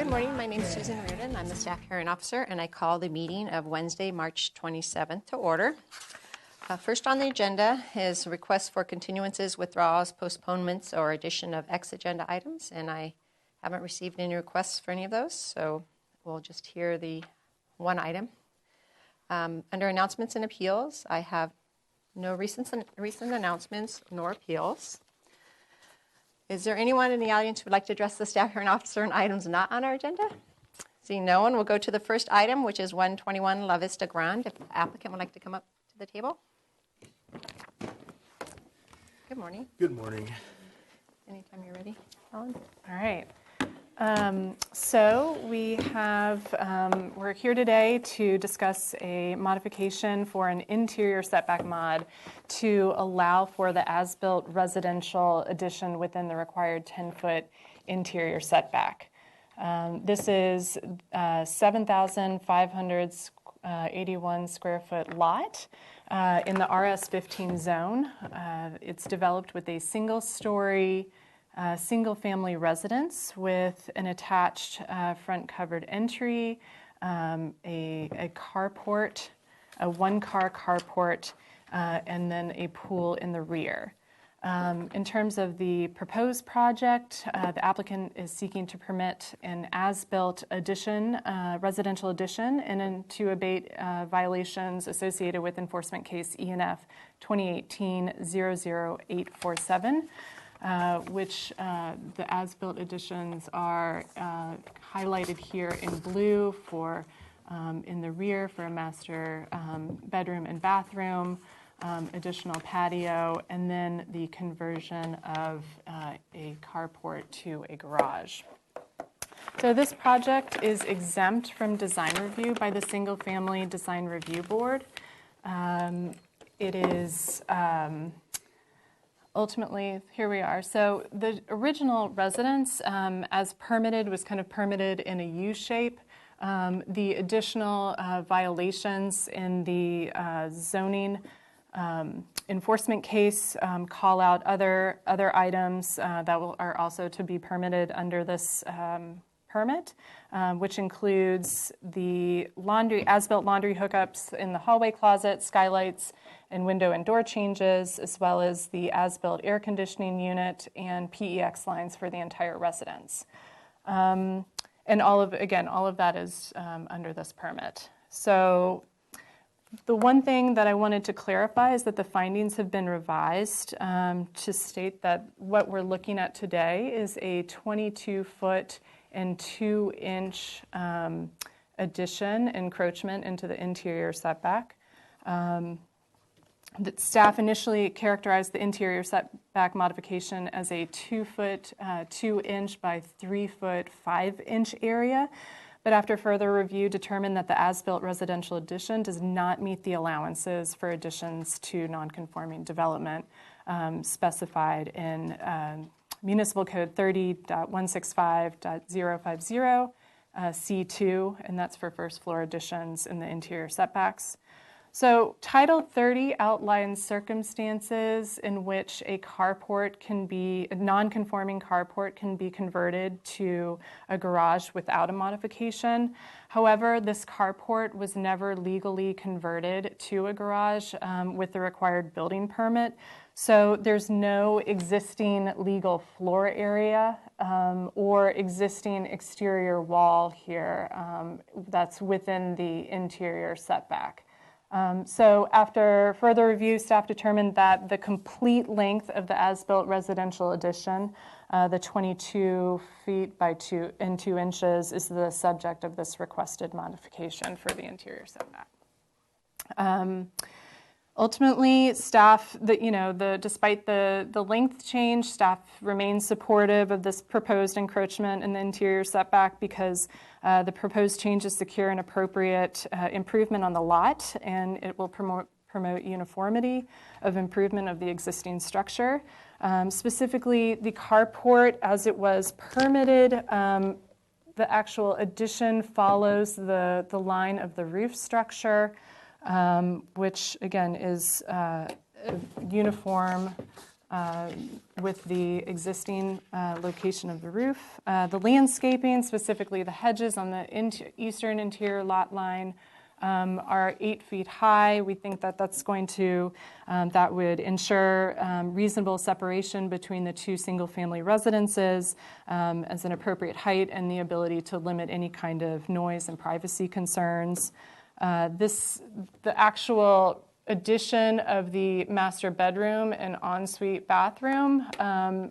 Good morning. My name is Susan Reardon. I'm the staff hearing officer, and I call the meeting of Wednesday, March 27th to order. First on the agenda is requests for continuances, withdrawals, postponements, or addition of ex-agenda items, and I haven't received any requests for any of those, so we'll just hear the one item. Under announcements and appeals, I have no recent announcements nor appeals. Is there anyone in the audience who would like to address the staff hearing officer on items not on our agenda? Seeing no one, we'll go to the first item, which is 121 La Vista Grande. If the applicant would like to come up to the table. Good morning. Good morning. Anytime you're ready, Ellen. All right. So we have, we're here today to discuss a modification for an interior setback mod to allow for the as-built residential addition within the required 10-foot interior setback. This is 7,581 square foot lot in the RS15 zone. It's developed with a single-story single-family residence with an attached front covered entry, a carport, a one-car carport, and then a pool in the rear. In terms of the proposed project, the applicant is seeking to permit an as-built addition, residential addition, and to abate violations associated with enforcement case ENF 2018-00847. Which the as-built additions are highlighted here in blue for in the rear for a master bedroom and bathroom, additional patio, and then the conversion of a carport to a garage. So this project is exempt from design review by the Single Family Design Review Board. It is ultimately, here we are. So the original residence, as permitted, was kind of permitted in a U shape. The additional violations in the zoning enforcement case call out other items that are also to be permitted under this permit, which includes the as-built laundry hookups in the hallway closet, skylights, and window and door changes, as well as the as-built air conditioning unit and PEX lines for the entire residence. And all of that is under this permit. So the one thing that I wanted to clarify is that the findings have been revised to state that what we're looking at today is a 22-foot and 2-inch addition, encroachment into the interior setback. The staff initially characterized the interior setback modification as a 2-foot, 2-inch by 3-foot, 5-inch area, but after further review determined that the as-built residential addition does not meet the allowances for additions to non-conforming development specified in Municipal Code 30.165.050 C2, and that's for first floor additions in the interior setbacks. So Title 30 outlines circumstances in which a non-conforming carport can be converted to a garage without a modification. However, this carport was never legally converted to a garage with the required building permit. So there's no existing legal floor area or existing exterior wall here that's within the interior setback. So after further review, staff determined that the complete length of the as-built residential addition, the 22 feet by 2 inches, is the subject of this requested modification for the interior setback. Ultimately, staff, despite the length change, staff remains supportive of this proposed encroachment in the interior setback because the proposed changes secure an appropriate improvement on the lot, and it will promote uniformity of improvement of the existing structure. Specifically, the carport, as it was permitted, the actual addition follows the line of the roof structure, which again is uniform with the existing location of the roof. The landscaping, specifically the hedges on the eastern interior lot line, are 8 feet high. We think that that's going to, that would ensure reasonable separation between the two single-family residences as an appropriate height and the ability to limit any kind of noise and privacy concerns. The actual addition of the master bedroom and ensuite bathroom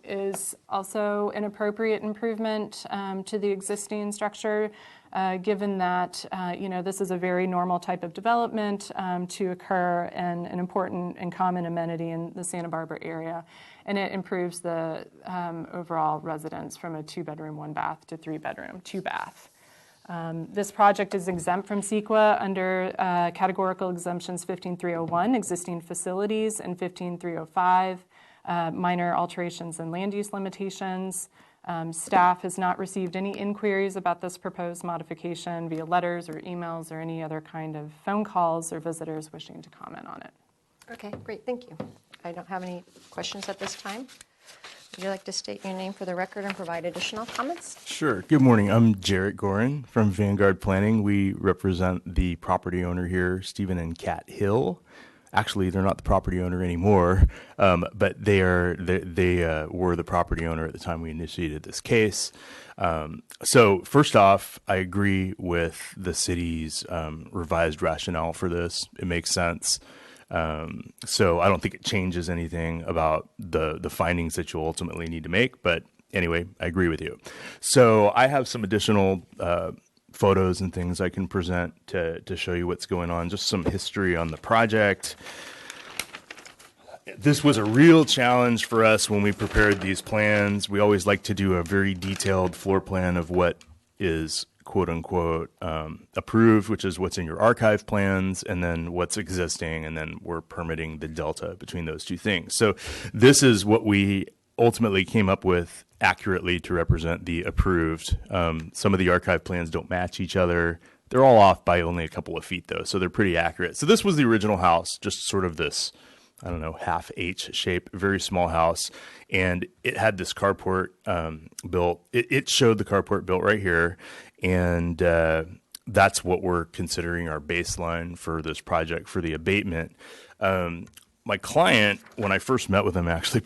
is also an appropriate improvement to the existing structure, given that this is a very normal type of development to occur and an important and common amenity in the Santa Barbara area. And it improves the overall residence from a 2-bedroom, 1-bath to 3-bedroom, 2-bath. This project is exempt from CEQA under categorical exemptions 15301, existing facilities, and 15305, minor alterations and land use limitations. Staff has not received any inquiries about this proposed modification via letters or emails or any other kind of phone calls or visitors wishing to comment on it. Okay, great, thank you. I don't have any questions at this time. Would you like to state your name for the record and provide additional comments? Sure. Good morning. I'm Jarrett Gorin from Vanguard Planning. We represent the property owner here, Stephen and Kat Hill. Actually, they're not the property owner anymore, but they were the property owner at the time we initiated this case. So first off, I agree with the city's revised rationale for this. It makes sense. So I don't think it changes anything about the findings that you'll ultimately need to make, but anyway, I agree with you. So I have some additional photos and things I can present to show you what's going on, just some history on the project. This was a real challenge for us when we prepared these plans. We always like to do a very detailed floor plan of what is quote unquote approved, which is what's in your archive plans, and then what's existing, and then we're permitting the delta between those two things. So this is what we ultimately came up with accurately to represent the approved. Some of the archive plans don't match each other. They're all off by only a couple of feet though, so they're pretty accurate. So this was the original house, just sort of this, I don't know, half H shape, very small house. And it had this carport built. It showed the carport built right here. And that's what we're considering our baseline for this project for the abatement. My client, when I first met with him, actually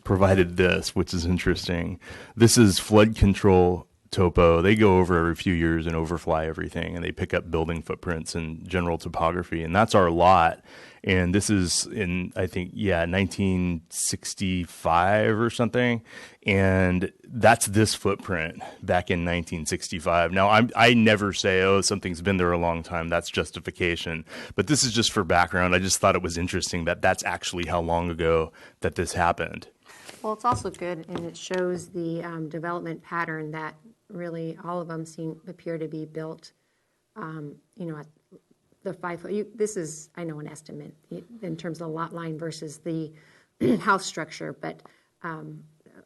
provided this, which is interesting. This is flood control topo. They go over every few years and overfly everything, and they pick up building footprints and general topography. And that's our lot. And this is in, I think, 1965 or something. And that's this footprint back in 1965. Now, I never say, oh, something's been there a long time. That's justification. But this is just for background. I just thought it was interesting that that's actually how long ago that this happened. Well, it's also good, and it shows the development pattern that really all of them appear to be built, at the 5 foot. This is, I know, an estimate in terms of the lot line versus the house structure, but a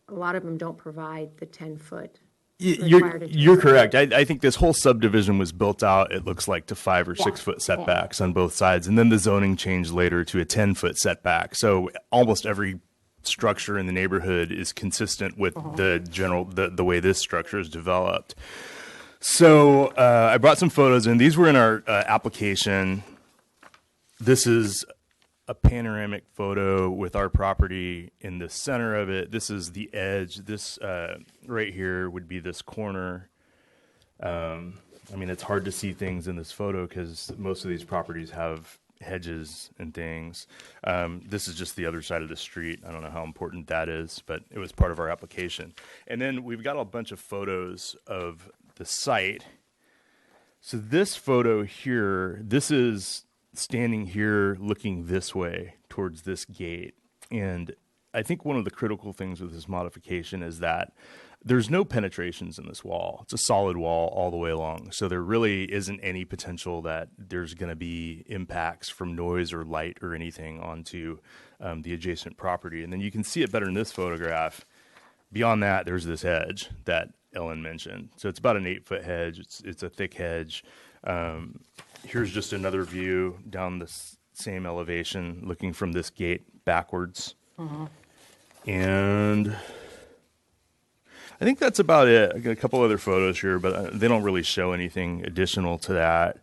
lot of them don't provide the 10-foot. You're correct. I think this whole subdivision was built out, it looks like, to 5 or 6 foot setbacks on both sides. And then the zoning changed later to a 10-foot setback. So almost every structure in the neighborhood is consistent with the way this structure is developed. So I brought some photos in. These were in our application. This is a panoramic photo with our property in the center of it. This is the edge. This right here would be this corner. I mean, it's hard to see things in this photo because most of these properties have hedges and things. This is just the other side of the street. I don't know how important that is, but it was part of our application. And then we've got a bunch of photos of the site. So this photo here, this is standing here looking this way towards this gate. And I think one of the critical things with this modification is that there's no penetrations in this wall. It's a solid wall all the way along. So there really isn't any potential that there's going to be impacts from noise or light or anything onto the adjacent property. And then you can see it better in this photograph. Beyond that, there's this hedge that Ellen mentioned. So it's about an 8-foot hedge. It's a thick hedge. Here's just another view down this same elevation, looking from this gate backwards. And I think that's about it. I got a couple other photos here, but they don't really show anything additional to that.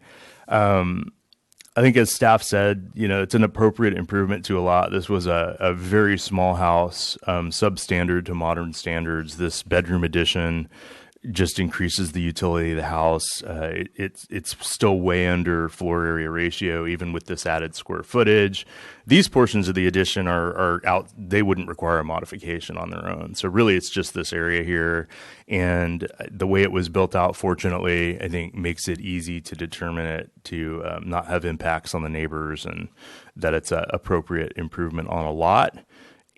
I think as staff said, it's an appropriate improvement to a lot. This was a very small house, substandard to modern standards. This bedroom addition just increases the utility of the house. It's still way under floor area ratio, even with this added square footage. These portions of the addition are out. They wouldn't require a modification on their own. So really, it's just this area here. And the way it was built out, fortunately, I think makes it easy to determine it to not have impacts on the neighbors, and that it's an appropriate improvement on a lot.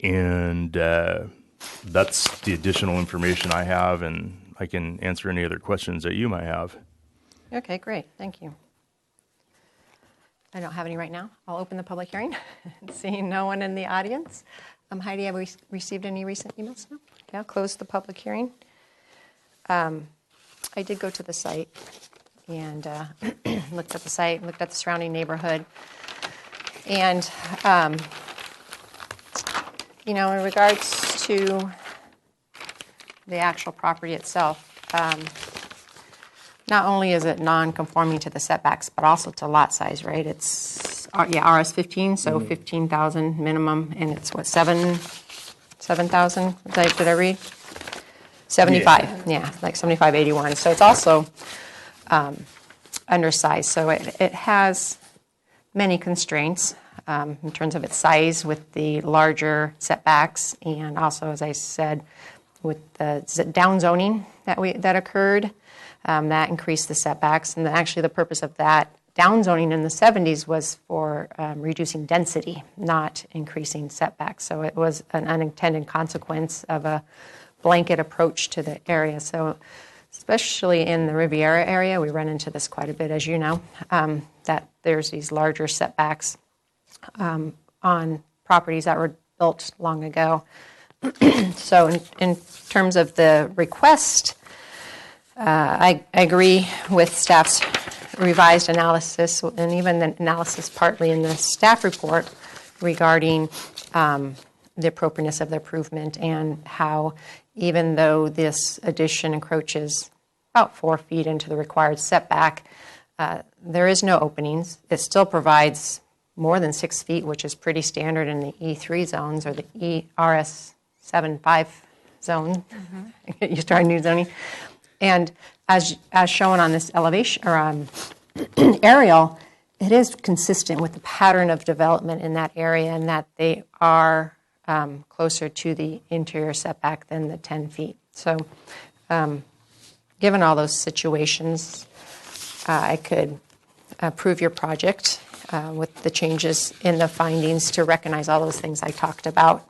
And that's the additional information I have, and I can answer any other questions that you might have. Okay, great. Thank you. I don't have any right now. I'll open the public hearing. Seeing no one in the audience. Heidi, have we received any recent emails? No? Okay, I'll close the public hearing. I did go to the site and looked at the site, looked at the surrounding neighborhood. And, in regards to the actual property itself, not only is it non-conforming to the setbacks, but also to lot size, right? It's RS 15, so 15,000 minimum, and it's what, 7,000? Did I read? 75, yeah, like 7581. So it's also undersized. So it has many constraints in terms of its size with the larger setbacks, and also, as I said, with the down zoning that occurred, that increased the setbacks. And actually the purpose of that down zoning in the 70s was for reducing density, not increasing setbacks. So it was an unintended consequence of a blanket approach to the area. So especially in the Riviera area, we run into this quite a bit, as you know, that there's these larger setbacks on properties that were built long ago. So in terms of the request, I agree with staff's revised analysis, and even the analysis partly in the staff report regarding the appropriateness of the improvement, and how even though this addition encroaches about 4 feet into the required setback, there is no openings. It still provides more than 6 feet, which is pretty standard in the E3 zones or the ERS 7.5 zone. You start new zoning. And as shown on this elevation or aerial, it is consistent with the pattern of development in that area, and that they are closer to the interior setback than the 10 feet. So given all those situations, I could approve your project with the changes in the findings to recognize all those things I talked about.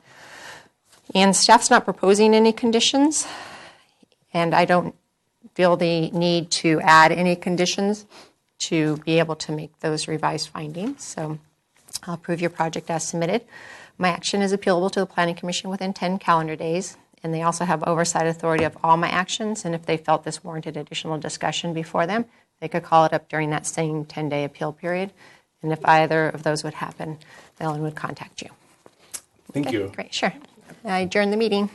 And staff's not proposing any conditions, and I don't feel the need to add any conditions to be able to make those revised findings. So I'll approve your project as submitted. My action is appealable to the Planning Commission within 10 calendar days, and they also have oversight authority of all my actions, and if they felt this warranted additional discussion before them, they could call it up during that same 10-day appeal period. And if either of those would happen, Ellen would contact you. Thank you. Great, sure. I adjourn the meeting.